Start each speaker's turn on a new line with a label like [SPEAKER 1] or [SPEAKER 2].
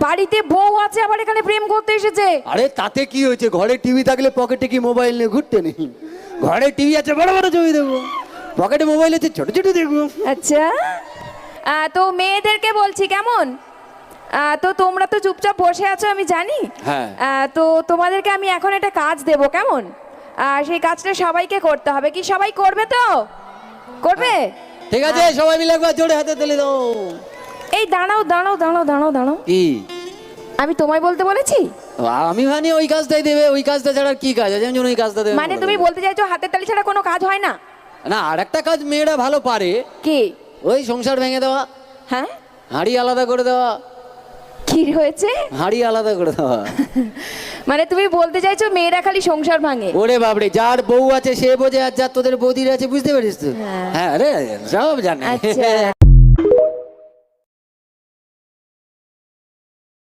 [SPEAKER 1] বাড়িতে বউ আছে আবার এখানে প্রেম করতে এসেছে।
[SPEAKER 2] আরে তাতে কি হয়েছে, ঘরে টিভি থাকলে পকেটে কি মোবাইল নিয়ে ঘুরতে নেই? ঘরে টিভি আছে, বড় বড় ছবি দেখবো, পকেটে মোবাইল আছে, ছোট ছোট দেখবো।
[SPEAKER 1] আচ্ছা তো মেয়েদেরকে বলছি কেমন, তো তোমরা তো চুপচাপ বসে আছো আমি জানি।
[SPEAKER 2] হ্যাঁ।
[SPEAKER 1] তো তোমাদেরকে আমি এখন একটা কাজ দেব কেমন, সেই কাজটা সবাইকে করতে হবে। কি সবাই করবে তো? করবে?
[SPEAKER 2] ঠিক আছে, সবাই মিলে একবার জোরে হাতে তুলে দাও।
[SPEAKER 1] এই দাঁড়াও দাঁড়াও দাঁড়াও দাঁড়াও দাঁড়াও,
[SPEAKER 2] কি
[SPEAKER 1] আমি তোমায় বলতে বলেছি?
[SPEAKER 2] আমি মানে ওই কাজটাই দেবে, ওই কাজটা ছাড়া আর কি কাজ আছে? আমি ওই কাজটা দেবে
[SPEAKER 1] মানে তুমি বলতে চাইছো হাতের তালি ছাড়া কোনো কাজ হয় না?
[SPEAKER 2] না, আর একটা কাজ মেয়েরা ভালো পারে।
[SPEAKER 1] কি?
[SPEAKER 2] ওই সংসার ভেঙে দেওয়া,
[SPEAKER 1] হ্যাঁ,
[SPEAKER 2] হাঁড়ি আলাদা করে দেওয়া।
[SPEAKER 1] কি হয়েছে?
[SPEAKER 2] হাঁড়ি আলাদা করে দেওয়া।
[SPEAKER 1] মানে তুমি বলতে চাইছো মেয়েরা খালি সংসার ভাঙে?
[SPEAKER 2] ওরে বাবরে, যার বউ আছে সে বোঝে, আর যার তোদের বৌদির আছে বুঝতে পারিস তো?
[SPEAKER 1] হ্যাঁ।
[SPEAKER 2] হ্যাঁ রে, সব জানে।
[SPEAKER 1] আচ্ছা